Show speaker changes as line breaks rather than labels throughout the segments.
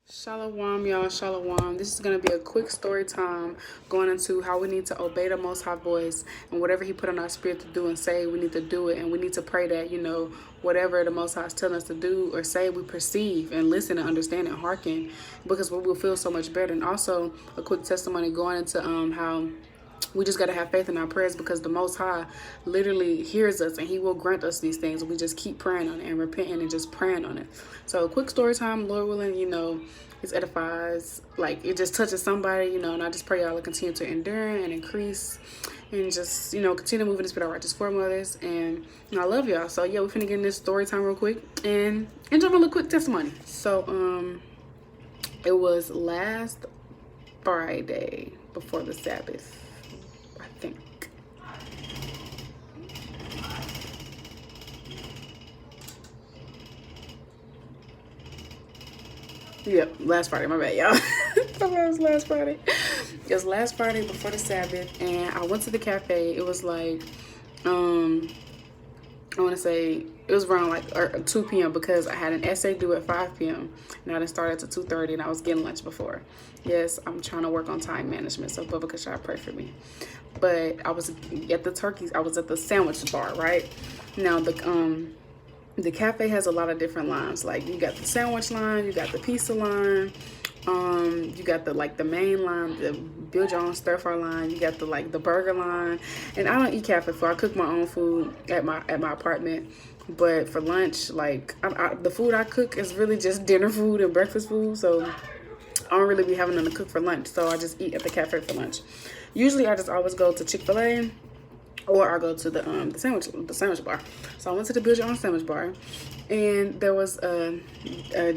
Shalom, y'all. Shalom. This is going to be a quick story time going into how we need to obey the Most High voice, and whatever He put on our spirit to do and say, we need to do it. And we need to pray that, whatever the Most High is telling us to do or say, we perceive and listen and understand and hearken, because we will feel so much better. And also, a quick testimony going into how we just got to have faith in our prayers, because the Most High literally hears us and He will grant us these things. We just keep praying on it and repenting and just praying on it. So quick story time, Lord willing, it edifies, like it just touches somebody, and I just pray y'all will continue to endure and increase and just, continue moving the spirit of righteous foremothers. And I love y'all. So yeah, we're finna get in this story time real quick and enjoy my little quick testimony. So it was last Friday before the Sabbath, I think. Yeah, last Friday, my bad, y'all. It was last Friday. It was last Friday before the Sabbath, and I went to the cafe. It was like, I want to say it was around like 2 p.m. because I had an essay due at 5 p.m. and I didn't start at 2:30, and I was getting lunch before. Yes, I'm trying to work on time management, so Bubba Kasha, pray for me. But I was at the sandwich bar, right? Now the cafe has a lot of different lines. Like you got the sandwich line, you got the pizza line, you got the main line, the build your own stir fry line, you got the burger line. And I don't eat cafe food. I cook my own food at my apartment. But for lunch, the food I cook is really just dinner food and breakfast food. So I don't really be having them to cook for lunch. So I just eat at the cafe for lunch. Usually I just always go to Chick-fil-A, or I go to the sandwich bar. So I went to the Build Your Own Sandwich Bar, and there was a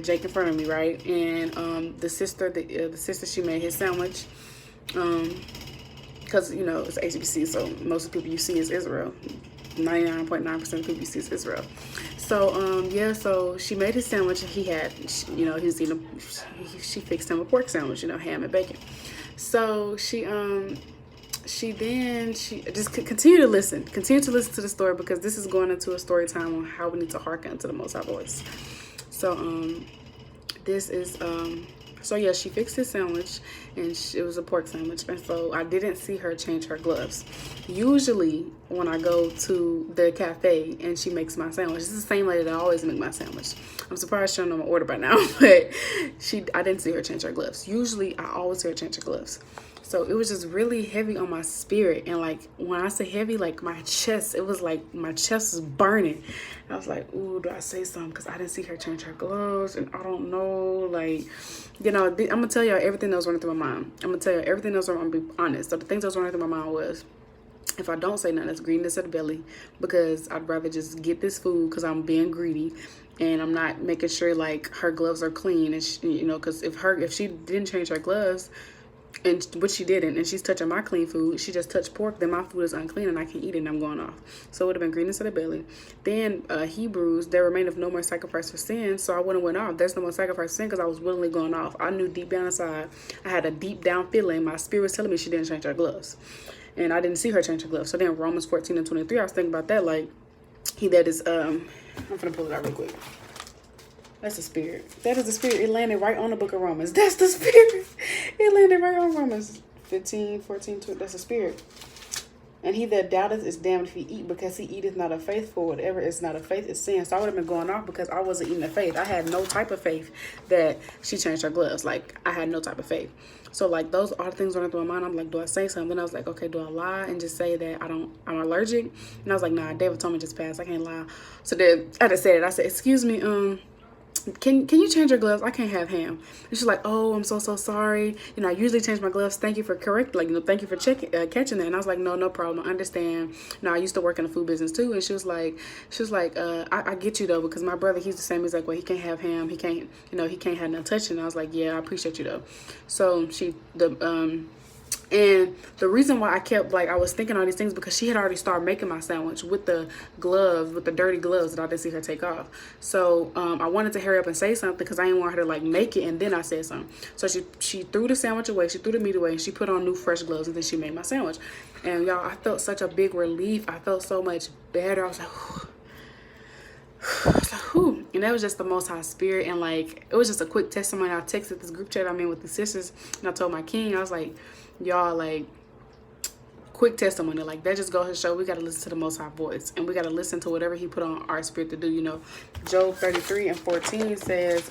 Jake in front of me, right? And the sister she made his sandwich, because it's HBC, so most of the people you see is Israel. 99.9% of people you see is Israel. So so she made his sandwich, and he had, she fixed him a pork sandwich, ham and bacon. So she just continue to listen to the story, because this is going into a story time on how we need to hearken to the Most High voice. So this is so yeah, she fixed his sandwich, and it was a pork sandwich, and so I didn't see her change her gloves. Usually when I go to the cafe and she makes my sandwich, it's the same lady that always make my sandwich. I'm surprised she don't know my order by now, but I didn't see her change her gloves. Usually I always see her change her gloves. So it was just really heavy on my spirit. And when I say heavy, my chest, it was like my chest was burning. I was like, ooh, do I say something? Because I didn't see her change her gloves, and I don't know, I'm going to tell y'all everything that was running through my mind. I'm going to tell you everything that was running, I'm going to be honest. So the things that was running through my mind was, if I don't say nothing, it's greediness of the belly, because I'd rather just get this food because I'm being greedy. And I'm not making sure her gloves are clean, and because if she didn't change her gloves, and which she didn't, and she's touching my clean food, she just touched pork, then my food is unclean and I can't eat it and I'm going off. So it would have been greediness of the belly. Then Hebrews, there remaineth no more sacrifice for sin, so I wouldn't have went off. There's no more sacrifice for sin, because I was willingly going off. I knew deep down inside, I had a deep down feeling, my spirit was telling me she didn't change her gloves, and I didn't see her change her gloves. So then Romans 14:23, I was thinking about that, he that is I'm gonna pull it out real quick. That's the spirit. That is the spirit. It landed right on the book of Romans. That's the spirit. It landed right on Romans 15:14. That's the spirit. And he that doubteth is damned if he eat, because he eateth not of faith, for whatever is not of faith is sin. So I would have been going off because I wasn't eating of faith. I had no type of faith that she changed her gloves. I had no type of faith. So those are the things running through my mind. I'm like, do I say something? Then I was like, okay, do I lie and just say that I'm allergic? And I was like, nah, David told me just pass. I can't lie. So then I just said it. I said, excuse me, can you change your gloves? I can't have ham. And she's like, oh, I'm so sorry. I usually change my gloves. Thank you for thank you for catching that. And I was like, no problem. I understand. I used to work in the food business too. And she was like, I get you though, because my brother, he's the same. He's like, well, he can't have ham. He can't, he can't have no touching. And I was like, yeah, I appreciate you though. So and the reason why I kept, I was thinking all these things, because she had already started making my sandwich with the gloves, with the dirty gloves that I didn't see her take off. So I wanted to hurry up and say something, because I didn't want her to make it, and then I said something. So she threw the sandwich away, she threw the meat away, and she put on new fresh gloves, and then she made my sandwich. And y'all, I felt such a big relief. I felt so much better. I was like, whew. And that was just the Most High Spirit. And like, it was just a quick testimony. I texted this group chat I'm in with the sisters, and I told my king, I was like, y'all, like, quick testimony. Like, that just goes to show we got to listen to the Most High voice, and we got to listen to whatever he put on our spirit to do. You know, Job 33:14 says,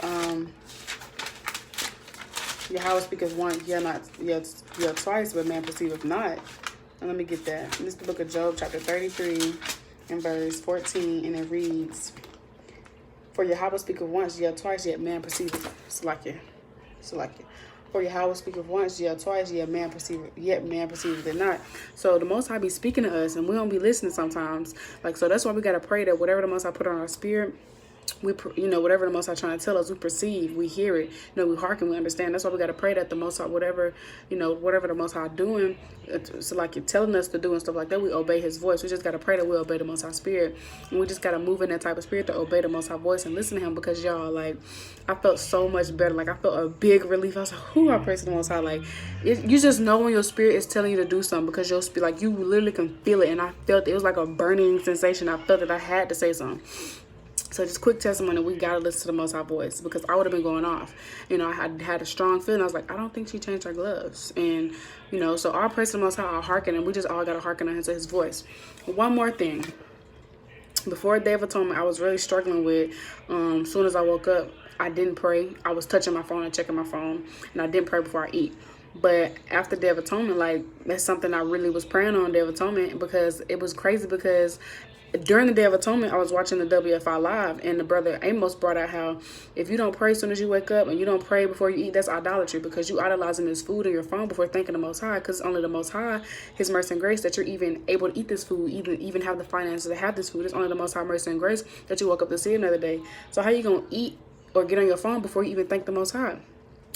Yahweh speaketh once, yet twice, but man perceiveth not. And let me get that. This is the book of Job, chapter 33, and verse 14, and it reads, For Yahweh speaketh once, yet twice, yet man perceiveth. Salakia. For Yahweh speaketh once, yet twice, yet man perceiveth it not. So the Most High be speaking to us, and we don't be listening sometimes. Like, so that's why we got to pray that whatever the Most High put on our spirit, we, you know, whatever the Most High trying to tell us, we perceive, we hear it, you know, we hearken, we understand. That's why we got to pray that the Most High, whatever the Most High doing, so like you're telling us to do and stuff like that, we obey his voice. We just got to pray that we obey the Most High Spirit, and we just got to move in that type of spirit to obey the Most High voice and listen to him, because y'all, like, I felt so much better. Like, I felt a big relief. I was like, who I praise the Most High. Like, you just know when your spirit is telling you to do something, because your spirit, like, you literally can feel it. And I felt it was like a burning sensation. I felt that I had to say something. So just quick testimony, we got to listen to the Most High voice, because I would have been going off. You know, I had a strong feeling. I was like, I don't think she changed her gloves. And, you know, so all praise to the Most High, I'll hearken, and we just all got to hearken to his voice. One more thing. Before Day of Atonement, I was really struggling with, as soon as I woke up, I didn't pray. I was touching my phone and checking my phone, and I didn't pray before I eat. But after Day of Atonement, like, that's something I really was praying on Day of Atonement, because it was crazy, because during the Day of Atonement, I was watching the WFI Live, and the brother Amos brought out how if you don't pray as soon as you wake up and you don't pray before you eat, that's idolatry, because you idolizing this food in your phone before thanking the Most High, because it's only the Most High, his mercy and grace, that you're even able to eat this food, even have the finances to have this food. It's only the Most High mercy and grace that you woke up to see another day. So how you going to eat or get on your phone before you even thank the Most High?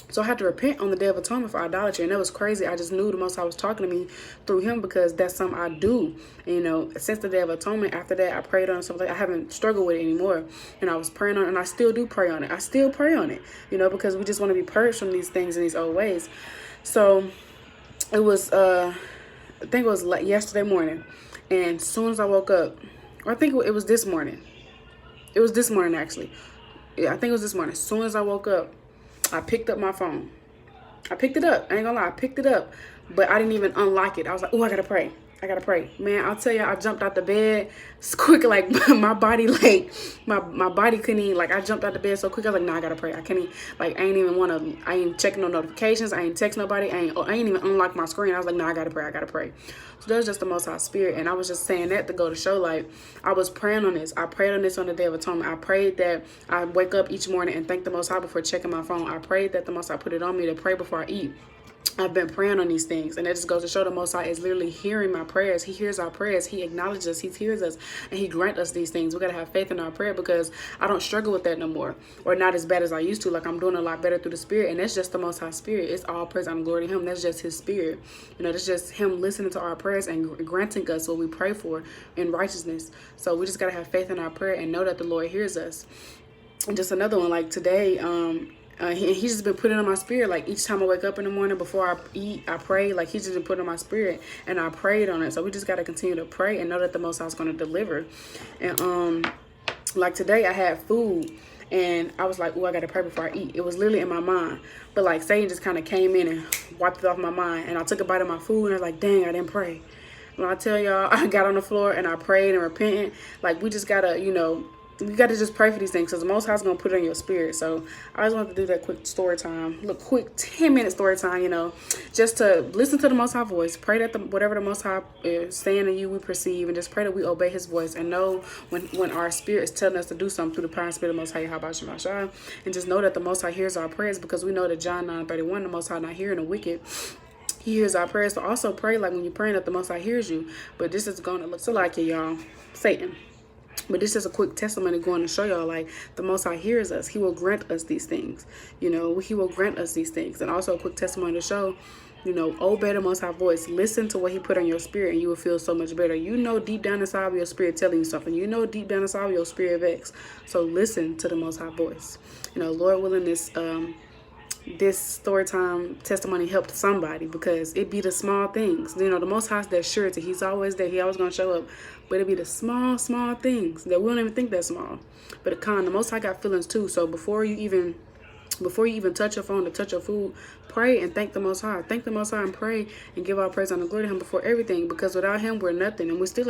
So I had to repent on the Day of Atonement for idolatry, and that was crazy. I just knew the Most High was talking to me through him, because that's something I do. And, you know, since the Day of Atonement, after that, I prayed on something. I haven't struggled with it anymore, and I was praying on it, and I still do pray on it. I still pray on it, you know, because we just want to be purged from these things and these old ways. So it was, I think it was like yesterday morning, and as soon as I woke up, or I think it was this morning. It was this morning, actually. Yeah, I think it was this morning. As soon as I woke up, I picked up my phone. I picked it up. I ain't gonna lie. I picked it up. But I didn't even unlock it. I was like, oh, I gotta pray. I gotta pray. Man, I'll tell you, I jumped out the bed. It's quick. Like, my body, like, my body couldn't even, like, I jumped out the bed so quick. I was like, nah, I gotta pray. I can't even, like, I ain't checking no notifications. I ain't text nobody. I ain't even unlock my screen. I was like, nah, I gotta pray. I gotta pray. So that was just the Most High Spirit. And I was just saying that to go to show, like, I was praying on this. I prayed on this on the Day of Atonement. I prayed that I wake up each morning and thank the Most High before checking my phone. I prayed that the Most High put it on me to pray before I eat. I've been praying on these things, and that just goes to show the Most High is literally hearing my prayers. He hears our prayers. He acknowledges us. He hears us, and he grants us these things. We got to have faith in our prayer, because I don't struggle with that no more, or not as bad as I used to. Like, I'm doing a lot better through the Spirit, and that's just the Most High Spirit. It's all praise and glory to him. That's just his Spirit. You know, that's just him listening to our prayers and granting us what we pray for in righteousness. So we just got to have faith in our prayer and know that the Lord hears us. And just another one, like today, he's just been putting on my spirit. Like, each time I wake up in the morning before I eat, I pray. Like, he's just been putting on my spirit, and I prayed on it. So we just got to continue to pray and know that the Most High is going to deliver. And like today, I had food, and I was like, oh, I got to pray before I eat. It was literally in my mind, but like Satan just kind of came in and wiped it off my mind. And I took a bite of my food, and I was like, dang, I didn't pray. When I tell y'all, I got on the floor and I prayed and repented. Like, we just gotta, you know, we got to just pray for these things, because the Most High is going to put it in your spirit. So I just wanted to do that quick story time, quick 10-minute story time, you know, just to listen to the Most High voice, pray that whatever the Most High is saying to you, we perceive, and just pray that we obey his voice, and know when our spirit is telling us to do something through the power and spirit of the Most High, Yahweh, and just know that the Most High hears our prayers, because we know that John 9:31, the Most High not hearing the wicked. He hears our prayers. So also pray, like, when you're praying, that the Most High hears you. But this is going to look so like it, y'all. Satan. But this is a quick testimony going to show y'all, like, the Most High hears us. He will grant us these things. You know, he will grant us these things. And also a quick testimony to show, you know, obey the Most High voice. Listen to what he put on your spirit, and you will feel so much better. You know deep down inside of your spirit telling you something. You know deep down inside of your spirit vex. So listen to the Most High voice. You know, Lord willing, this story time testimony helped somebody, because it be the small things. You know, the Most High's that surety. He's always there. He always going to show up. but it'd be the small things that we don't even think that's small. But the Most High got feelings too. So before you even touch your phone or touch your food, pray and thank the Most High. Thank the Most High and pray and give our praise and glory to Him before everything. Because without Him, we're nothing, and we're still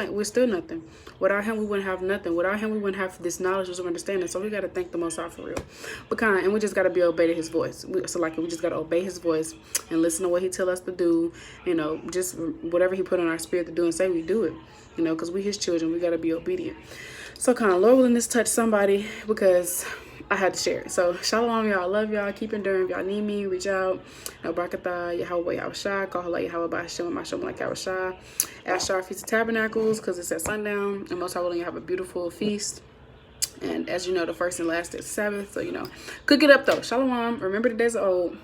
nothing. Without Him, we wouldn't have nothing. Without Him, we wouldn't have this knowledge, this understanding. So we gotta thank the Most High for real. And we just gotta be obeyed to His voice. We just gotta obey His voice and listen to what He tell us to do. You know, just whatever He put on our spirit to do and say, we do it. You know, because we His children, we gotta be obedient. So Lord willing, this touch somebody because I had to share it. So shalom, y'all. I love y'all. Keep enduring. If y'all need me, reach out. No Barakatah, Yahweh Yahushua. Call Yahweh by Hashem, my Shem like Yahushua. Ashar Feast of Tabernacles, because it's at sundown. And most willing, you have a beautiful feast. And as you know, the first and last is Sabbath. So, you know, cook it up though. Shalom. Remember the days of old.